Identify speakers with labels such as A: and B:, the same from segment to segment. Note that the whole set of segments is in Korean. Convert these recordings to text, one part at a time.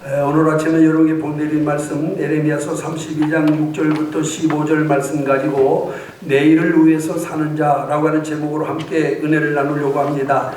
A: 오늘 아침에 여러분께 보내드린 말씀 예레미야서 32장 6절부터 15절 말씀 가지고 내일을 위해서 사는 자라고 하는 제목으로 함께 은혜를 나누려고 합니다.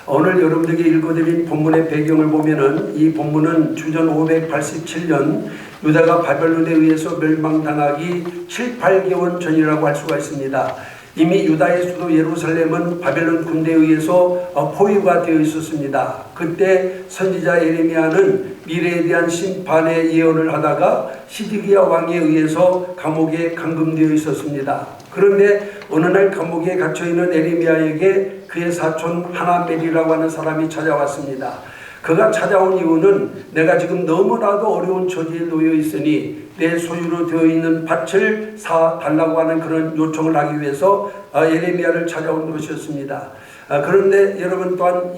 A: 오늘 여러분들에게 읽어드린 본문의 배경을 보면은 이 본문은 주전 587년 유다가 바벨론에 의해서 멸망당하기 7, 8개월 전이라고 할 수가 있습니다. 이미 유다의 수도 예루살렘은 바벨론 군대에 의해서 포위가 되어 있었습니다. 그때 선지자 예레미야는 미래에 대한 심판의 예언을 하다가 시드기야 왕에 의해서 감옥에 감금되어 있었습니다. 그런데 어느 날 감옥에 갇혀있는 예레미야에게 그의 사촌 하나멜이라고 하는 사람이 찾아왔습니다. 그가 찾아온 이유는 내가 지금 너무나도 어려운 처지에 놓여 있으니 내 소유로 되어 있는 밭을 사달라고 하는 그런 요청을 하기 위해서 예레미야를 찾아온 것이었습니다. 그런데 여러분 또한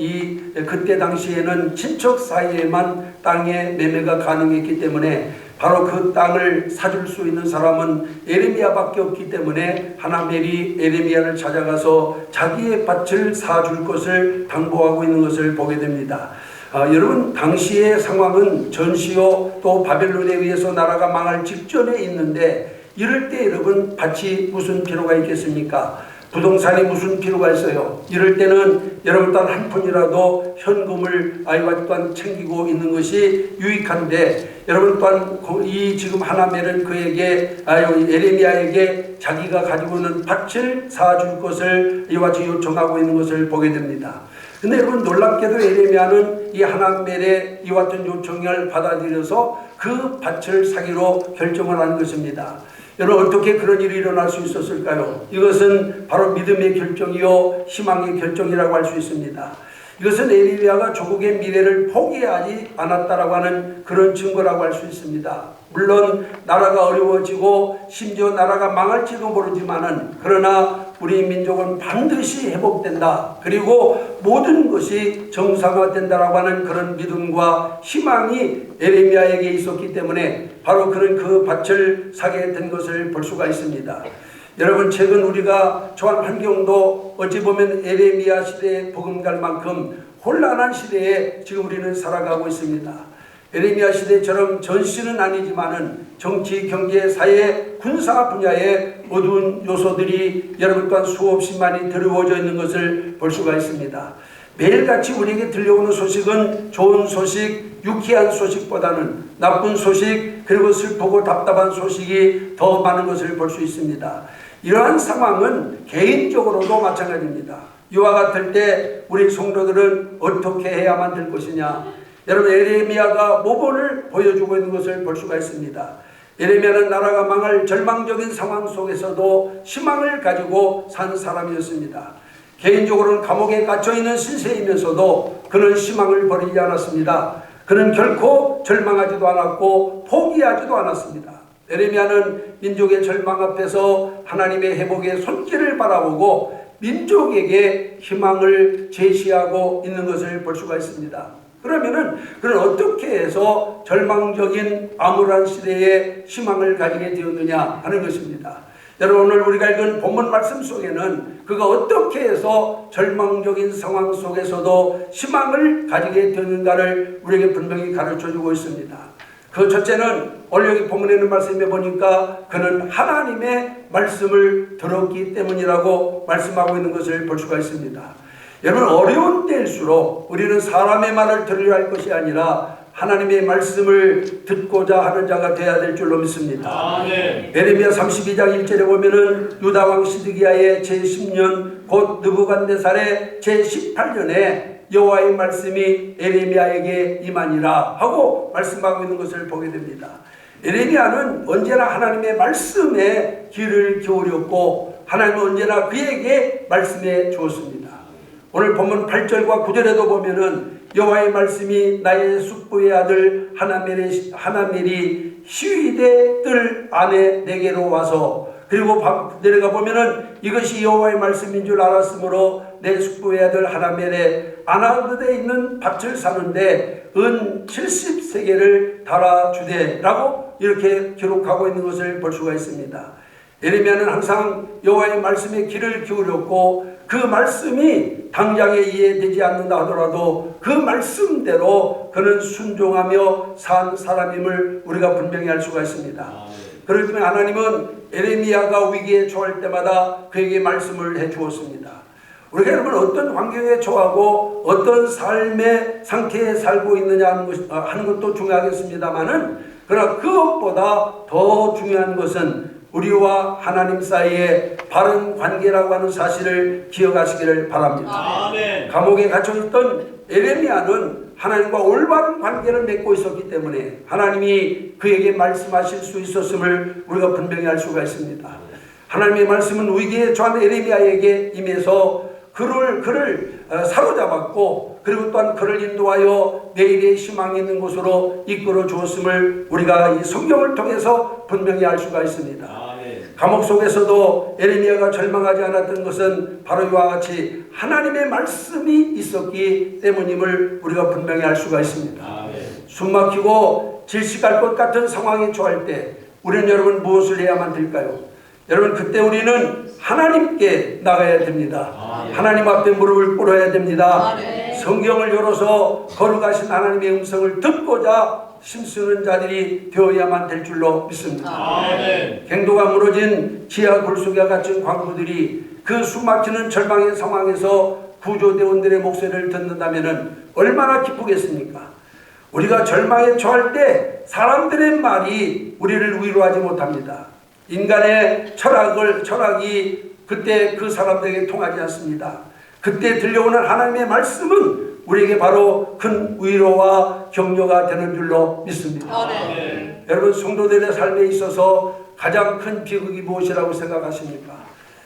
A: 그때 당시에는 친척 사이에만 땅의 매매가 가능했기 때문에 바로 그 땅을 사줄 수 있는 사람은 예레미야밖에 없기 때문에 하나멜이 예레미야를 찾아가서 자기의 밭을 사줄 것을 당부하고 있는 것을 보게 됩니다. 여러분 당시의 상황은 전시오 또 바벨론에 의해서 나라가 망할 직전에 있는데 이럴 때 여러분 밭이 무슨 필요가 있겠습니까? 부동산이 무슨 필요가 있어요? 이럴 때는 여러분 또한 한 푼이라도 현금을 아이와 또한 챙기고 있는 것이 유익한데 여러분 또한 이 지금 하나멜은 그에게 예레미야에게 자기가 가지고 있는 밭을 사줄 것을 이와 같이 요청하고 있는 것을 보게 됩니다. 근데 여러분 놀랍게도 예레미야는 이 하나멜의 이와 같은 요청을 받아들여서 그 밭을 사기로 결정을 한 것입니다. 여러분 어떻게 그런 일이 일어날 수 있었을까요? 이것은 바로 믿음의 결정이요 희망의 결정이라고 할 수 있습니다. 이것은 예레미야가 조국의 미래를 포기하지 않았다라고 하는 그런 증거라고 할 수 있습니다. 물론 나라가 어려워지고 심지어 나라가 망할지도 모르지만은 그러나 우리 민족은 반드시 회복된다. 그리고 모든 것이 정상화된다라고 하는 그런 믿음과 희망이 예레미야에게 있었기 때문에 바로 그는 그 밭을 사게 된 것을 볼 수가 있습니다. 여러분 최근 우리가 처한 환경도 어찌 보면 예레미야 시대에 복음갈 만큼 혼란한 시대에 지금 우리는 살아가고 있습니다. 예레미야 시대처럼 전시는 아니지만은 정치, 경제, 사회, 군사 분야의 어두운 요소들이 여러분 또한 수없이 많이 드리워져 있는 것을 볼 수가 있습니다. 매일같이 우리에게 들려오는 소식은 좋은 소식, 유쾌한 소식보다는 나쁜 소식, 그리고 슬프고 답답한 소식이 더 많은 것을 볼 수 있습니다. 이러한 상황은 개인적으로도 마찬가지입니다. 이와 같을 때 우리 성도들은 어떻게 해야만 될 것이냐? 여러분 예레미야가 모본을 보여주고 있는 것을 볼 수가 있습니다. 예레미야는 나라가 망할 절망적인 상황 속에서도 희망을 가지고 산 사람이었습니다. 개인적으로는 감옥에 갇혀있는 신세이면서도 그는 희망을 버리지 않았습니다. 그는 결코 절망하지도 않았고 포기하지도 않았습니다. 예레미야는 민족의 절망 앞에서 하나님의 회복의 손길을 바라보고 민족에게 희망을 제시하고 있는 것을 볼 수가 있습니다. 그러면은 그는 어떻게 해서 절망적인 암울한 시대에 희망을 가지게 되었느냐 하는 것입니다. 여러분 오늘 우리가 읽은 본문 말씀 속에는 그가 어떻게 해서 절망적인 상황 속에서도 희망을 가지게 되는가를 우리에게 분명히 가르쳐주고 있습니다. 그 첫째는 오늘 여기 본문에 있는 말씀에 보니까 그는 하나님의 말씀을 들었기 때문이라고 말씀하고 있는 것을 볼 수가 있습니다. 여러분 어려운 때일수록 우리는 사람의 말을 들으려 할 것이 아니라 하나님의 말씀을 듣고자 하는 자가 되어야 될 줄로 믿습니다. 예레미야 32장 1절에 보면은 유다 왕 시드기야의 제10년 곧 느부갓네살의 제18년에 여호와의 말씀이 예레미야에게 임하니라 하고 말씀하고 있는 것을 보게 됩니다. 예레미야는 언제나 하나님의 말씀에 귀를 기울였고 하나님은 언제나 그에게 말씀해 주었습니다. 오늘 본문 8절과 9절에도 보면은 여호와의 말씀이 나의 숙부의 아들 하나멜이 시위대 뜰 안에 내게로 와서 그리고 내려가 보면은 이것이 여호와의 말씀인 줄 알았으므로 내 숙부의 아들 하나멜의 아나드에 있는 밭을 사는데 은 70세겔을 달아주되라고 이렇게 기록하고 있는 것을 볼 수가 있습니다. 예레미야는 항상 여호와의 말씀에 귀를 기울였고 그 말씀이 당장에 이해되지 않는다 하더라도 그 말씀대로 그는 순종하며 산 사람임을 우리가 분명히 알 수가 있습니다. 그렇기 때문에 하나님은 에레미야가 위기에 처할 때마다 그에게 말씀을 해 주었습니다. 우리가 여러분 어떤 환경에 처하고 어떤 삶의 상태에 살고 있느냐 하는 것도 중요하겠습니다만은, 그러나 그것보다 더 중요한 것은 우리와 하나님 사이의 바른 관계라고 하는 사실을 기억하시기를 바랍니다. 아멘. 감옥에 갇혀있던 에레미야는 하나님과 올바른 관계를 맺고 있었기 때문에 하나님이 그에게 말씀하실 수 있었음을 우리가 분명히 알 수가 있습니다. 하나님의 말씀은 위기에 처한 에레미야에게 임해서 그를 사로잡았고, 그리고 또한 그를 인도하여 내일의 희망이 있는 곳으로 이끌어 주었음을 우리가 이 성경을 통해서 분명히 알 수가 있습니다. 감옥 속에서도 에레미야가 절망하지 않았던 것은 바로 이와 같이 하나님의 말씀이 있었기 때문임을 우리가 분명히 알 수가 있습니다. 숨막히고 질식할 것 같은 상황에 처할 때 우리는 여러분 무엇을 해야만 될까요? 여러분, 그때 우리는 하나님께 나가야 됩니다. 하나님 앞에 무릎을 꿇어야 됩니다. 성경을 열어서 거룩하신 하나님의 음성을 듣고자 힘쓰는 자들이 되어야만 될 줄로 믿습니다. 갱도가 무너진 지하 굴속에 갇힌 광부들이 그 숨막히는 절망의 상황에서 구조대원들의 목소리를 듣는다면 얼마나 기쁘겠습니까? 우리가 절망에 처할 때 사람들의 말이 우리를 위로하지 못합니다. 인간의 철학이 그때 그 사람들에게 통하지 않습니다. 그때 들려오는 하나님의 말씀은 우리에게 바로 큰 위로와 격려가 되는 줄로 믿습니다. 여러분, 성도들의 삶에 있어서 가장 큰 비극이 무엇이라고 생각하십니까?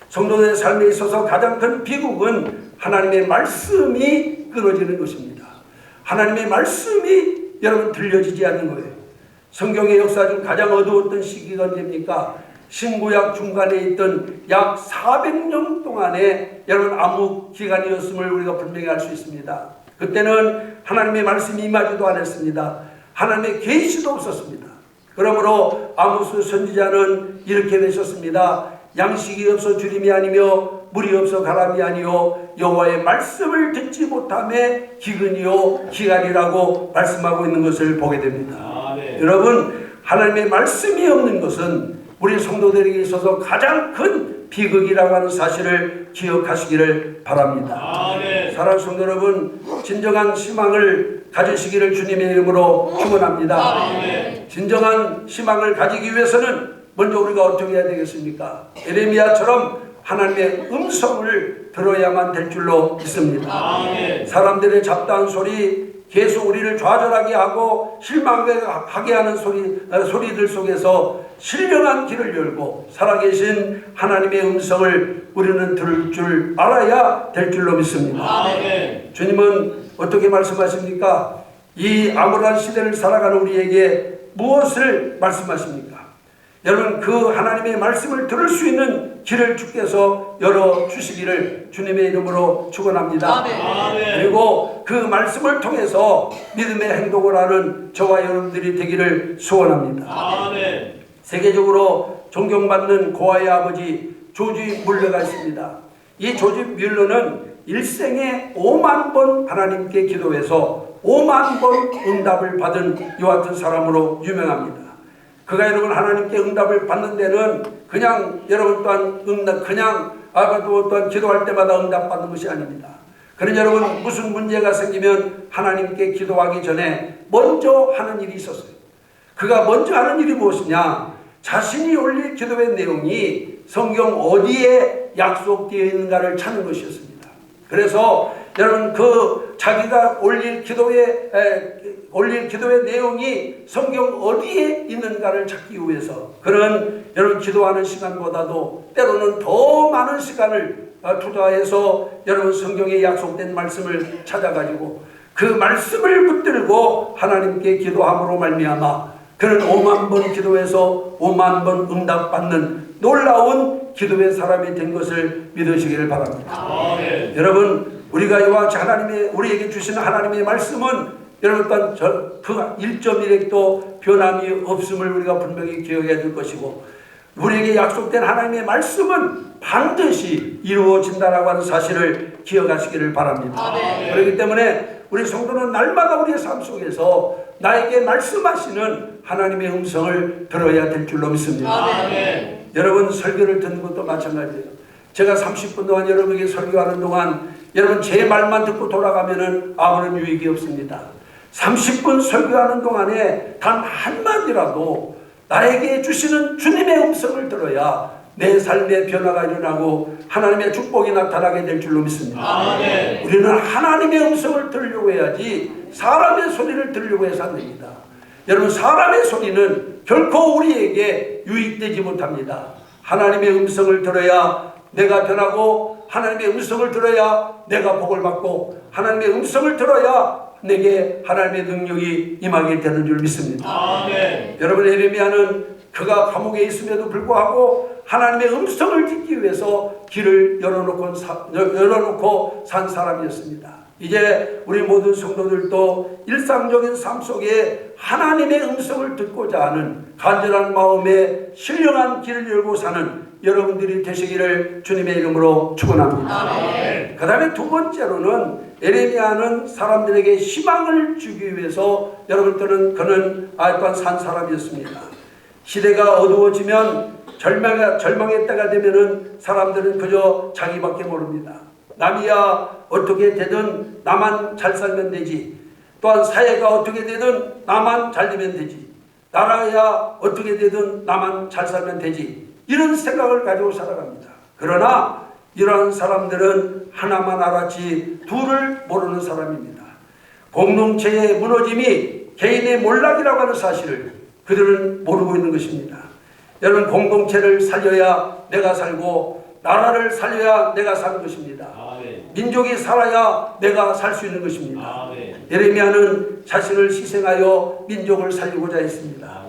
A: 성도들의 삶에 있어서 가장 큰 비극은 하나님의 말씀이 끊어지는 것입니다. 하나님의 말씀이 여러분 들려지지 않는 거예요. 성경의 역사 중 가장 어두웠던 시기가 언제입니까? 신구약 중간에 있던 약 400년 동안의 여러분 암흑 기간이었음을 우리가 분명히 알 수 있습니다. 그때는 하나님의 말씀이 임하지도 않았습니다. 하나님의 계시도 없었습니다. 그러므로 아모스 선지자는 이렇게 외쳤습니다. 양식이 없어 주림이 아니며 물이 없어 가람이 아니요 여호와의 말씀을 듣지 못함에 기근이요 기갈이라고 말씀하고 있는 것을 보게 됩니다. 여러분, 하나님의 말씀이 없는 것은 우리 성도들에게 있어서 가장 큰 비극이라고 하는 사실을 기억하시기를 바랍니다. 사랑하는 성도 여러분, 진정한 희망을 가지시기를 주님의 이름으로 축원합니다. 진정한 희망을 가지기 위해서는 먼저 우리가 어떻게 해야 되겠습니까? 에레미야처럼 하나님의 음성을 들어야만 될 줄로 믿습니다. 사람들의 잡다한 소리, 계속 우리를 좌절하게 하고 실망하게 하는 소리들 속에서 신령한 길을 열고 살아계신 하나님의 음성을 우리는 들을 줄 알아야 될 줄로 믿습니다. 주님은 어떻게 말씀하십니까? 이 암울한 시대를 살아가는 우리에게 무엇을 말씀하십니까? 여러분, 그 하나님의 말씀을 들을 수 있는 길을 주께서 열어주시기를 주님의 이름으로 축원합니다. 그리고 그 말씀을 통해서 믿음의 행동을 하는 저와 여러분들이 되기를 소원합니다. 세계적으로 존경받는 고아의 아버지 조지 뮬러가 있습니다. 이 조지 뮬러는 일생에 5만 번 하나님께 기도해서 5만 번 응답을 받은 이와 같은 사람으로 유명합니다. 그가 여러분 하나님께 응답을 받는 데는 그냥 여러분 또한 또한 기도할 때마다 응답받는 것이 아닙니다. 그러나 여러분, 무슨 문제가 생기면 하나님께 기도하기 전에 먼저 하는 일이 있었어요. 그가 먼저 하는 일이 무엇이냐? 자신이 올릴 기도의 내용이 성경 어디에 약속되어 있는가를 찾는 것이었습니다. 그래서 여러분, 그 자기가 올릴 기도의 내용이 성경 어디에 있는가를 찾기 위해서 그는 여러분 기도하는 시간보다도 때로는 더 많은 시간을 투자해서 여러분 성경에 약속된 말씀을 찾아가지고 그 말씀을 붙들고 하나님께 기도함으로 말미암아 그는 5만 번 기도해서 5만 번 응답받는 놀라운 기도의 사람이 된 것을 믿으시기를 바랍니다. 여러분, 우리가 이와 같이 우리에게 주시는 하나님의 말씀은 여러분 또한 그 1.1핵도 변함이 없음을 우리가 분명히 기억해야 될 것이고, 우리에게 약속된 하나님의 말씀은 반드시 이루어진다라고 하는 사실을 기억하시기를 바랍니다. 그렇기 때문에 우리 성도는 날마다 우리의 삶 속에서 나에게 말씀하시는 하나님의 음성을 들어야 될 줄로 믿습니다. 여러분, 설교를 듣는 것도 마찬가지예요. 제가 30분 동안 여러분에게 설교하는 동안 여러분 제 말만 듣고 돌아가면은 아무런 유익이 없습니다. 30분 설교하는 동안에 단 한마디라도 나에게 주시는 주님의 음성을 들어야 내 삶의 변화가 일어나고 하나님의 축복이 나타나게 될 줄로 믿습니다. 우리는 하나님의 음성을 들으려고 해야지 사람의 소리를 들으려고 해서 안 됩니다. 여러분, 사람의 소리는 결코 우리에게 유익되지 못합니다. 하나님의 음성을 들어야 내가 변하고, 하나님의 음성을 들어야 내가 복을 받고, 하나님의 음성을 들어야 내게 하나님의 능력이 임하게 되는 줄 믿습니다. 여러분, 에레미야는 그가 감옥에 있음에도 불구하고 하나님의 음성을 듣기 위해서 길을 열어놓고 산 사람이었습니다. 이제 우리 모든 성도들도 일상적인 삶 속에 하나님의 음성을 듣고자 하는 간절한 마음에 신령한 길을 열고 사는 여러분들이 되시기를 주님의 이름으로 축원합니다. 그 다음에 두 번째로는 에레미야는 사람들에게 희망을 주기 위해서 여러분들은 그는 또한 산 사람이었습니다. 시대가 어두워지면 절망의 때가 되면은 사람들은 그저 자기밖에 모릅니다. 남이야 어떻게 되든 나만 잘 살면 되지. 또한 사회가 어떻게 되든 나만 잘 되면 되지. 나라야 어떻게 되든 나만 잘 살면 되지. 이런 생각을 가지고 살아갑니다. 그러나 이러한 사람들은 하나만 알았지 둘을 모르는 사람입니다. 공동체의 무너짐이 개인의 몰락이라고 하는 사실을 그들은 모르고 있는 것입니다. 여러분, 공동체를 살려야 내가 살고 나라를 살려야 내가 사는 것입니다. 민족이 살아야 내가 살 수 있는 것입니다. 예레미야는 자신을 희생하여 민족을 살리고자 했습니다.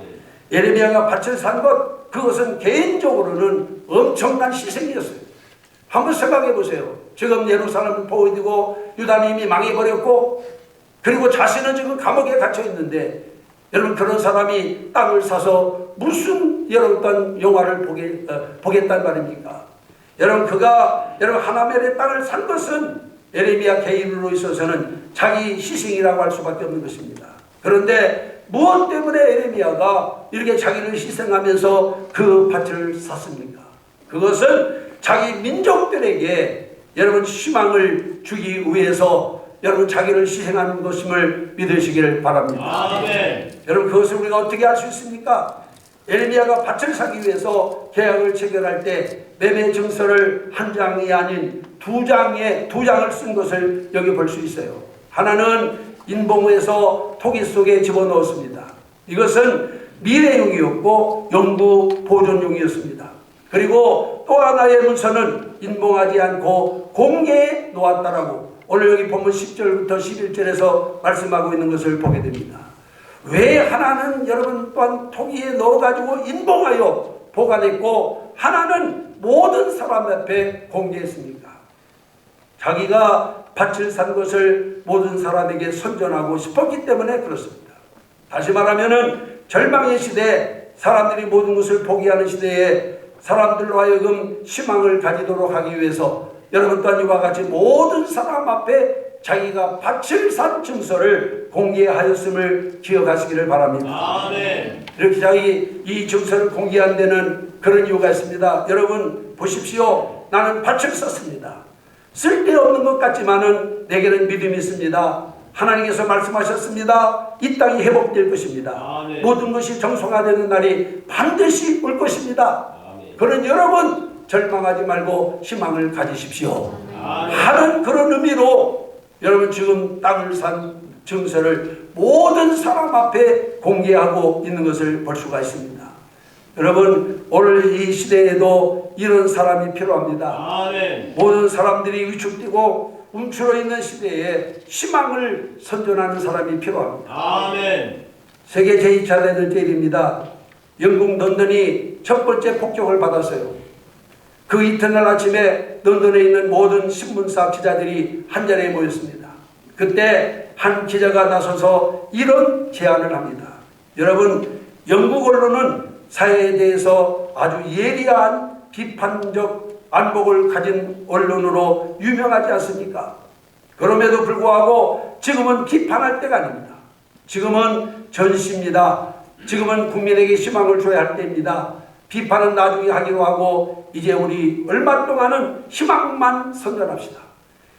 A: 예레미야가 밭을 산 것, 그것은 개인적으로는 엄청난 희생이었어요. 한번 생각해 보세요. 지금 예루살렘은 포위되고 유다는 이미 망해버렸고, 그리고 자신은 지금 감옥에 갇혀 있는데, 여러분, 그런 사람이 땅을 사서 무슨 여러분 영화를 보겠단 말입니까? 여러분, 여러분 하나멜의 땅을 산 것은 예레미야 개인으로 있어서는 자기 희생이라고 할 수밖에 없는 것입니다. 그런데 무엇 때문에 예레미야가 이렇게 자기를 희생하면서 그 밭을 샀습니까? 그것은 자기 민족들에게 여러분 희망을 주기 위해서 여러분 자기를 희생하는 것임을 믿으시기를 바랍니다. 여러분, 그것을 우리가 어떻게 알 수 있습니까? 예레미야가 밭을 사기 위해서 계약을 체결할 때 매매 증서를 한 장이 아닌 두 장을 쓴 것을 여기 볼 수 있어요. 하나는 인봉에서 토기 속에 집어넣었습니다. 이것은 미래용이었고 연구 보존용이었습니다. 그리고 또 하나의 문서는 인봉하지 않고 공개해 놓았다라고 오늘 여기 본문 10절부터 11절에서 말씀하고 있는 것을 보게 됩니다. 왜 하나는 여러분 또한 토기에 넣어가지고 인봉하여 보관했고 하나는 모든 사람 앞에 공개했습니까? 자기가 밭을 산 것을 모든 사람에게 선전하고 싶었기 때문에 그렇습니다. 다시 말하면은 절망의 시대, 사람들이 모든 것을 포기하는 시대에 사람들로 하여금 희망을 가지도록 하기 위해서 여러분 또한 이와 같이 모든 사람 앞에 자기가 밭을 산 증서를 공개하였음을 기억하시기를 바랍니다. 이렇게 자기 이 증서를 공개한 데는 그런 이유가 있습니다. 여러분 보십시오. 나는 밭을 샀습니다. 쓸데없는 것 같지만은 내게는 믿음이 있습니다. 하나님께서 말씀하셨습니다. 이 땅이 회복될 것입니다. 모든 것이 정상화되는 날이 반드시 올 것입니다. 그런 여러분 절망하지 말고 희망을 가지십시오 하는 그런 의미로 여러분 지금 땅을 산 증서를 모든 사람 앞에 공개하고 있는 것을 볼 수가 있습니다. 여러분 오늘 이 시대에도 이런 사람이 필요합니다. 모든 사람들이 위축되고 움츠러 있는 시대에 희망을 선전하는 사람이 필요합니다. 세계 제2차 대전 때 일입니다. 영국 런던이 첫 번째 폭격을 받았어요. 그 이튿날 아침에 런던에 있는 모든 신문사 기자들이 한자리에 모였습니다. 그때 한 기자가 나서서 이런 제안을 합니다. 여러분, 영국 언론은 사회에 대해서 아주 예리한 비판적 안목을 가진 언론으로 유명하지 않습니까? 그럼에도 불구하고 지금은 비판할 때가 아닙니다. 지금은 전시입니다. 지금은 국민에게 희망을 줘야 할 때입니다. 비판은 나중에 하기로 하고 이제 우리 얼마 동안은 희망만 선전합시다.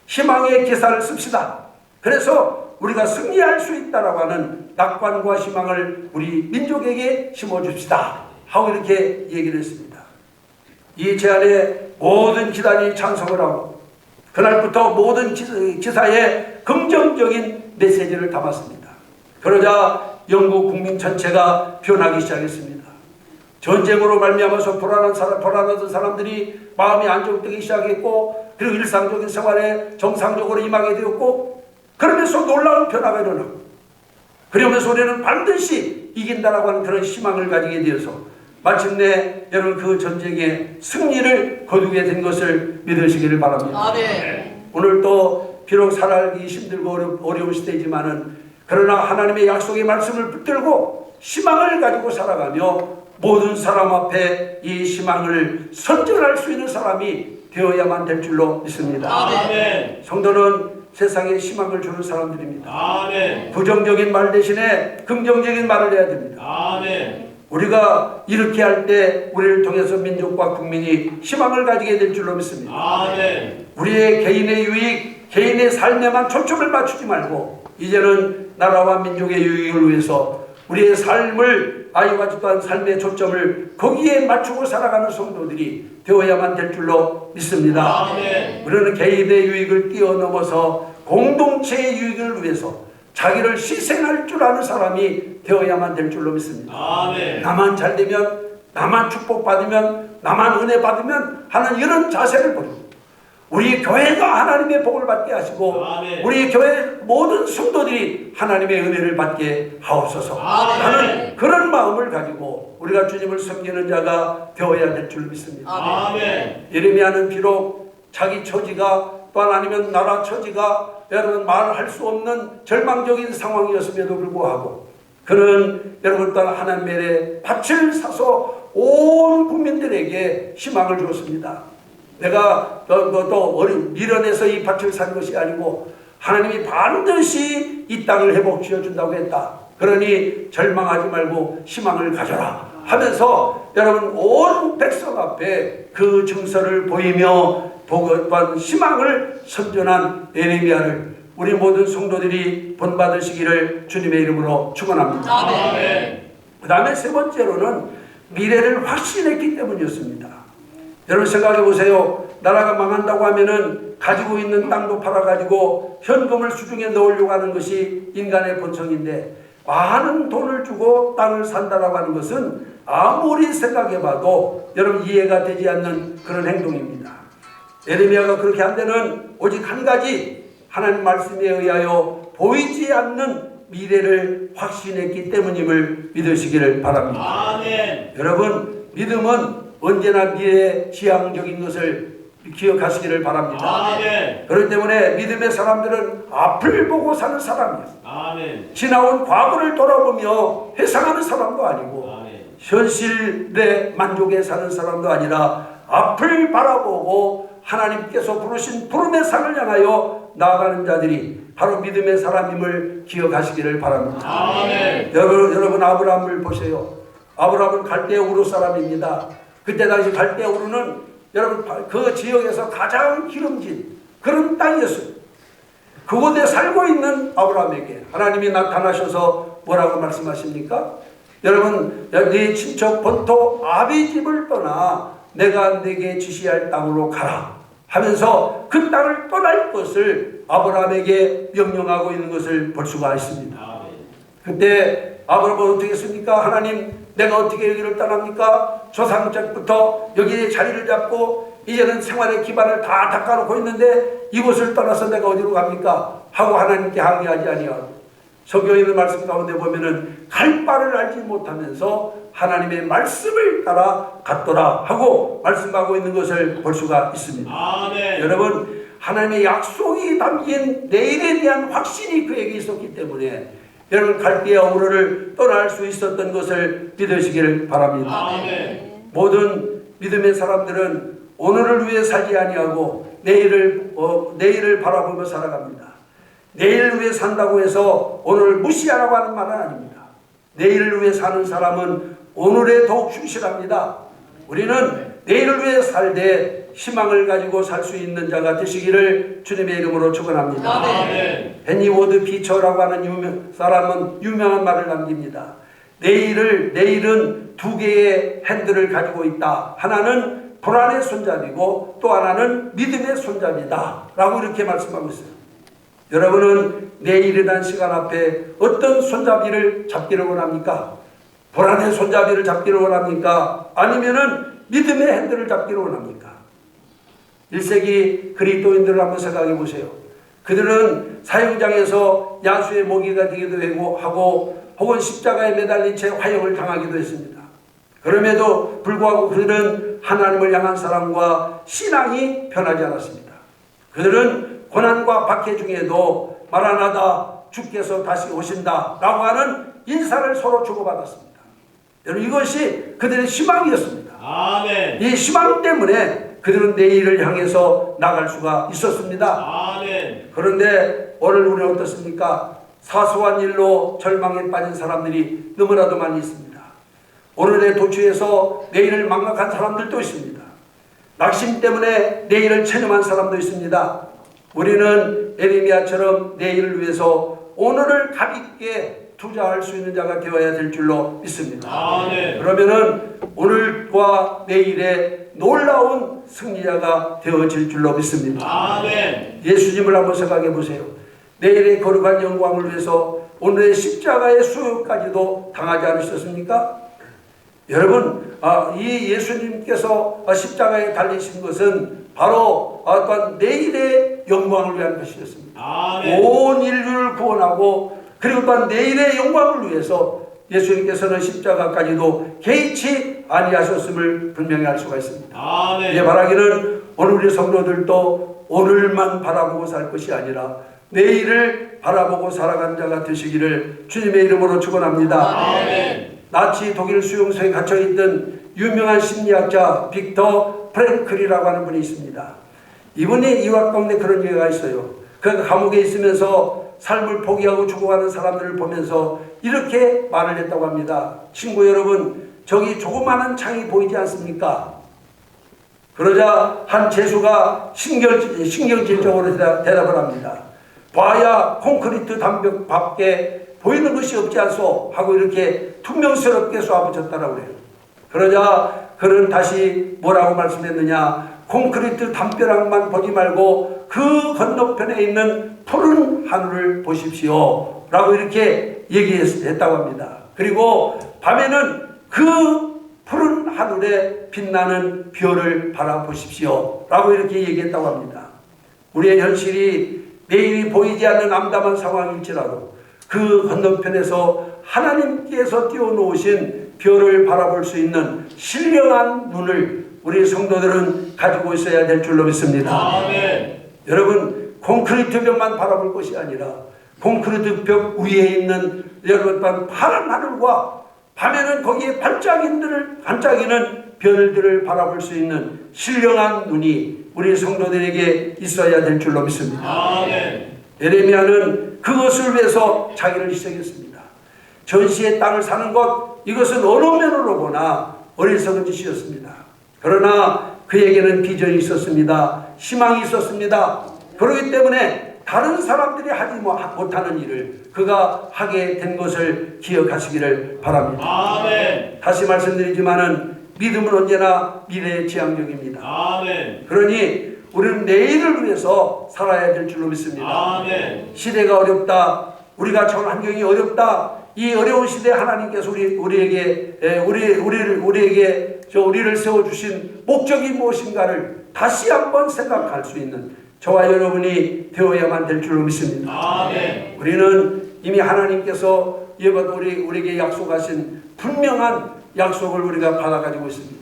A: 희망의 기사를 씁시다. 그래서 우리가 승리할 수 있다라고 하는 낙관과 희망을 우리 민족에게 심어줍시다 하고 이렇게 얘기를 했습니다. 이 제안에 모든 기단이 찬성을 하고 그날부터 모든 기사에 긍정적인 메시지를 담았습니다. 그러자 영국 국민 전체가 변하기 시작했습니다. 전쟁으로 말미암아서 불안하던 사람들이 마음이 안정되기 시작했고, 그리고 일상적인 생활에 정상적으로 임하게 되었고, 그러면서 놀라운 변화가 일어나고, 그러면서 우리는 반드시 이긴다라고 하는 그런 희망을 가지게 되어서 마침내 여러분 그 전쟁의 승리를 거두게 된 것을 믿으시기를 바랍니다. 네. 오늘 또 비록 살아가기 힘들고 어려운 시대이지만은 그러나 하나님의 약속의 말씀을 붙들고 희망을 가지고 살아가며 모든 사람 앞에 이 희망을 선전할 수 있는 사람이 되어야만 될 줄로 믿습니다. 아멘. 성도는 세상에 희망을 주는 사람들입니다. 아멘. 부정적인 말 대신에 긍정적인 말을 해야 됩니다. 아멘. 우리가 이렇게 할 때 우리를 통해서 민족과 국민이 희망을 가지게 될 줄로 믿습니다. 아멘. 우리의 개인의 유익, 개인의 삶에만 초점을 맞추지 말고 이제는 나라와 민족의 유익을 위해서 우리의 삶을 아이와 집안 삶의 초점을 거기에 맞추고 살아가는 성도들이 되어야만 될 줄로 믿습니다. 아멘. 우리는 개인의 유익을 뛰어넘어서 공동체의 유익을 위해서 자기를 희생할 줄 아는 사람이 되어야만 될 줄로 믿습니다. 아멘. 나만 잘 되면, 나만 축복받으면, 나만 은혜 받으면 하는 이런 자세를 버리고 우리 교회가 하나님의 복을 받게 하시고 아멘. 우리 교회 모든 성도들이 하나님의 은혜를 받게 하옵소서 하는 그런 마음을 가지고 우리가 주님을 섬기는 자가 되어야 될 줄 믿습니다. 아멘. 예레미야는 비록 자기 처지가 또 아니면 나라 처지가 여러분 말할 수 없는 절망적인 상황이었음에도 불구하고 그는 여러분 또한 하나님의 밭을 사서 온 국민들에게 희망을 주었습니다. 내가 또 미련해서 이 밭을 산 것이 아니고 하나님이 반드시 이 땅을 회복 지어준다고 했다. 그러니 절망하지 말고 희망을 가져라 하면서 여러분 온 백성 앞에 그 증서를 보이며 또한 희망을 선전한 예레미야를 우리 모든 성도들이 본받으시기를 주님의 이름으로 축원합니다. 아멘. 그 다음에 세 번째로는 미래를 확신했기 때문이었습니다. 여러분 생각해 보세요. 나라가 망한다고 하면은 가지고 있는 땅도 팔아가지고 현금을 수중에 넣으려고 하는 것이 인간의 본성인데 많은 돈을 주고 땅을 산다라고 하는 것은 아무리 생각해봐도 여러분 이해가 되지 않는 그런 행동입니다. 예레미야가 그렇게 한 데는 오직 한 가지 하나님 말씀에 의하여 보이지 않는 미래를 확신했기 때문임을 믿으시기를 바랍니다. 아멘. 여러분 믿음은 언제나 미래 지향적인 것을 기억하시기를 바랍니다. 아멘. 그렇기 때문에 믿음의 사람들은 앞을 보고 사는 사람이에요. 아멘. 지나온 과거를 돌아보며 회상하는 사람도 아니고 아멘. 현실에 만족해 사는 사람도 아니라 앞을 바라보고 하나님께서 부르신 부름의 상을 향하여 나아가는 자들이 바로 믿음의 사람임을 기억하시기를 바랍니다. 아멘. 여러분 아브라함을 보세요. 아브라함은 갈대 우르 사람입니다. 그때 당시 갈대 우르는 여러분 그 지역에서 가장 기름진 그런 땅이었어요. 그곳에 살고 있는 아브라함에게 하나님이 나타나셔서 뭐라고 말씀하십니까? 여러분 네 친척 본토 아비 집을 떠나 내가 네게 지시할 땅으로 가라 하면서 그 땅을 떠날 것을 아브라함에게 명령하고 있는 것을 볼 수가 있습니다. 그때 아브라함은 어떻게 했습니까? 하나님 내가 어떻게 여기를 떠납니까? 조상적부터 여기에 자리를 잡고 이제는 생활의 기반을 다 닦아놓고 있는데 이곳을 떠나서 내가 어디로 갑니까? 하고 하나님께 항의하지 아니하고 성경에 있는 말씀 가운데 보면은 갈 바를 알지 못하면서 하나님의 말씀을 따라 갔더라 하고 말씀하고 있는 것을 볼 수가 있습니다. 아멘. 여러분 하나님의 약속이 담긴 내일에 대한 확신이 그에게 있었기 때문에 여러분 갈대아 우르를 떠날 수 있었던 것을 믿으시기를 바랍니다.
B: 아멘.
A: 모든 믿음의 사람들은 오늘을 위해 살지 아니하고 내일을 바라보며 살아갑니다. 내일을 위해 산다고 해서 오늘을 무시하라고 하는 말은 아닙니다. 내일을 위해 사는 사람은 오늘에 더욱 충실합니다. 우리는 내일을 위해 살되 희망을 가지고 살 수 있는 자가 되시기를 주님의 이름으로 축원합니다.
B: 아멘.
A: 헨리 워드 비처라고 하는 사람은 유명한 말을 남깁니다. 내일은 두 개의 핸들을 가지고 있다. 하나는 불안의 손잡이고 또 하나는 믿음의 손잡이다 라고 이렇게 말씀하고 있어요. 여러분은 내일이라는 시간 앞에 어떤 손잡이를 잡기를 원합니까? 불안의 손잡이를 잡기를 원합니까? 아니면은 믿음의 핸들을 잡기를 원합니까? 1세기 그리스도인들을 한번 생각해 보세요. 그들은 사형장에서 야수의 모기가 되기도 하고 혹은 십자가에 매달린 채 화형을 당하기도 했습니다. 그럼에도 불구하고 그들은 하나님을 향한 사랑과 신앙이 변하지 않았습니다. 그들은 고난과 박해 중에도 마라나다 주께서 다시 오신다 라고 하는 인사를 서로 주고받았습니다. 여러분 이것이 그들의 희망이었습니다.
B: 아멘.
A: 이 희망 때문에 그들은 내일을 향해서 나갈 수가 있었습니다.
B: 아멘.
A: 그런데 오늘 우리는 어떻습니까? 사소한 일로 절망에 빠진 사람들이 너무나도 많이 있습니다. 오늘의 도취에서 내일을 망각한 사람들도 있습니다. 낙심 때문에 내일을 체념한 사람도 있습니다. 우리는 에레미야처럼 내일을 위해서 오늘을 가볍게 투자할 수 있는 자가 되어야 될 줄로 믿습니다.
B: 아멘.
A: 그러면은 오늘과 내일의 놀라운 승리자가 되어질 줄로 믿습니다.
B: 아멘.
A: 예수님을 한번 생각해 보세요. 내일의 거룩한 영광을 위해서 오늘의 십자가의 수요까지도 당하지 않으셨습니까? 여러분, 이 예수님께서 십자가에 달리신 것은 바로 어떤 내일의 영광을 위한 것이었습니다.
B: 아멘.
A: 온 인류를 구원하고 그리고 또한 내일의 영광을 위해서 예수님께서는 십자가까지도 개의치 아니하셨음을 분명히 알 수가 있습니다.
B: 아멘.
A: 이제 말하기는 오늘 우리 성도들도 오늘만 바라보고 살 것이 아니라 내일을 바라보고 살아가는 자가 되시기를 주님의 이름으로 축원합니다.
B: 아멘.
A: 나치 독일 수용소에 갇혀있던 유명한 심리학자 빅터 프랭클이라고 하는 분이 있습니다. 이분이 이웃 동네 그런 얘기가 있어요. 그 감옥에 있으면서 삶을 포기하고 죽어가는 사람들을 보면서 이렇게 말을 했다고 합니다. 친구 여러분, 저기 조그마한 창이 보이지 않습니까? 그러자 한 죄수가 신경질적으로 대답을 합니다. 봐야 콘크리트 담벽 밖에 보이는 것이 없지 않소? 하고 이렇게 투명스럽게 쏘아붙였다라고 해요. 그러자 그는 다시 뭐라고 말씀했느냐? 콘크리트 담벼락만 보지 말고 그 건너편에 있는 푸른 하늘을 보십시오 라고 이렇게 얘기했다고 합니다. 그리고 밤에는 그 푸른 하늘에 빛나는 별을 바라보십시오 라고 이렇게 얘기했다고 합니다. 우리의 현실이 내일이 보이지 않는 암담한 상황일지라도 그 건너편에서 하나님께서 띄워놓으신 별을 바라볼 수 있는 신령한 눈을 우리 성도들은 가지고 있어야 될 줄로 믿습니다.
B: 아멘.
A: 여러분, 콘크리트 벽만 바라볼 것이 아니라 콘크리트 벽 위에 있는 여러분 파란 하늘과 밤에는 거기에 반짝이는 별들을 바라볼 수 있는 신령한 눈이 우리 성도들에게 있어야 될 줄로 믿습니다.
B: 아멘.
A: 예레미야는 그것을 위해서 자기를 희생했습니다. 전시의 땅을 사는 것, 이것은 어느 면으로 보나 어리석은 짓이었습니다. 그러나 그에게는 비전이 있었습니다. 희망이 있었습니다. 그렇기 때문에 다른 사람들이 하지 못하는 일을 그가 하게 된 것을 기억하시기를 바랍니다.
B: 아멘.
A: 다시 말씀드리지만은 믿음은 언제나 미래의 지향적입니다.
B: 아멘.
A: 그러니 우리는 내일을 위해서 살아야 될 줄로 믿습니다.
B: 아멘.
A: 시대가 어렵다. 우리가 처한 환경이 어렵다. 이 어려운 시대에 하나님께서 우리에게 세워주신 목적이 무엇인가를 다시 한번 생각할 수 있는 저와 여러분이 되어야만 될 줄로 믿습니다.
B: 아멘.
A: 우리는 이미 하나님께서 우리에게 약속하신 분명한 약속을 우리가 받아가지고 있습니다.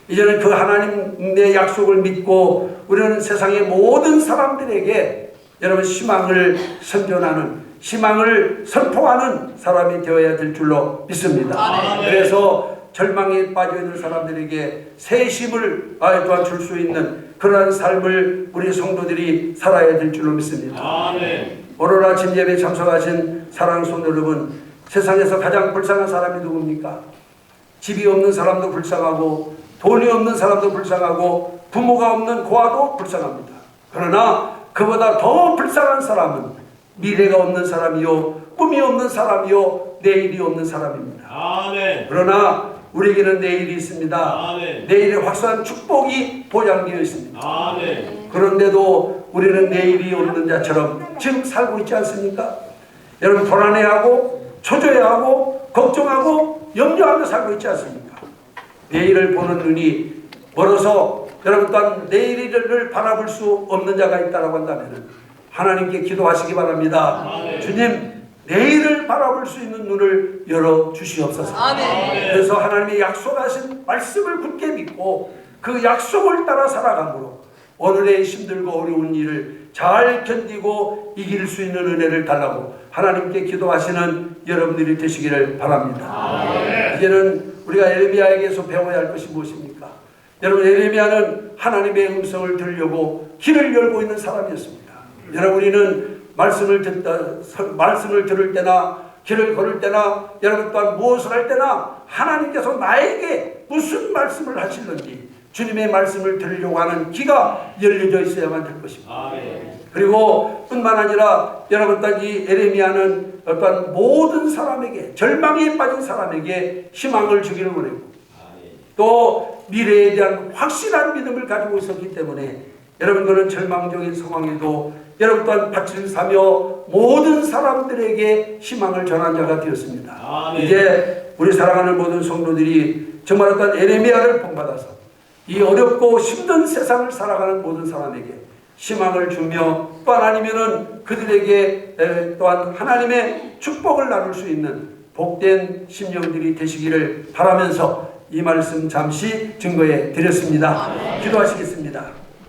A: 이제는 그 하나님의 약속을 믿고 우리는 세상의 모든 사람들에게 여러분 희망을 선전하는 희망을 선포하는 사람이 되어야 될 줄로 믿습니다. 그래서 절망에 빠져있는 사람들에게 새 힘을 또한 줄 수 있는 그러한 삶을 우리 성도들이 살아야 될 줄로 믿습니다. 오늘 아침 예배에 참석하신 사랑하는 성도 여러분, 세상에서 가장 불쌍한 사람이 누굽니까? 집이 없는 사람도 불쌍하고 돈이 없는 사람도 불쌍하고 부모가 없는 고아도 불쌍합니다. 그러나 그보다 더 불쌍한 사람은 미래가 없는 사람이요, 꿈이 없는 사람이요, 내일이 없는 사람입니다. 그러나 우리에게는 내일이 있습니다. 내일의 확실한 축복이 보장되어 있습니다. 그런데도 우리는 내일이 없는 자처럼 지금 살고 있지 않습니까? 여러분, 불안해하고 초조해하고 걱정하고 염려하며 살고 있지 않습니까? 내일을 보는 눈이 멀어서 여러분 또한 내일을 바라볼 수 없는 자가 있다고 한다면 하나님께 기도하시기 바랍니다. 주님, 내일을 바라볼 수 있는 눈을 열어주시옵소서. 그래서 하나님의 약속하신 말씀을 굳게 믿고 그 약속을 따라 살아감으로 오늘의 힘들고 어려운 일을 잘 견디고 이길 수 있는 은혜를 달라고 하나님께 기도하시는 여러분들이 되시기를 바랍니다. 이제는 우리가 예레미야에게서 배워야 할 것이 무엇입니까? 여러분, 예레미야는 하나님의 음성을 들으려고 길을 열고 있는 사람이었습니다. 여러분, 우리는 말씀을 들을 때나 길을 걸을 때나 여러분 또한 무엇을 할 때나 하나님께서 나에게 무슨 말씀을 하시는지 주님의 말씀을 들으려고 하는 귀가 열려져 있어야만 될 것입니다. 그리고 뿐만 아니라 여러분 또한 이 예레미야는 어떤 모든 사람에게, 절망에 빠진 사람에게 희망을 주기를 원했고 또 미래에 대한 확실한 믿음을 가지고 있었기 때문에 여러분, 그는 절망적인 상황에도 여러분 또한 밭을 사며 모든 사람들에게 희망을 전한 자가 되었습니다. 이제 우리 사랑하는 모든 성도들이 정말 어떤 예레미야를 본받아서 이 어렵고 힘든 세상을 살아가는 모든 사람에게 희망을 주며 또한 아니면은 그들에게 또한 하나님의 축복을 나눌 수 있는 복된 심령들이 되시기를 바라면서 이 말씀 잠시 증거해 드렸습니다. 기도하시겠습니다.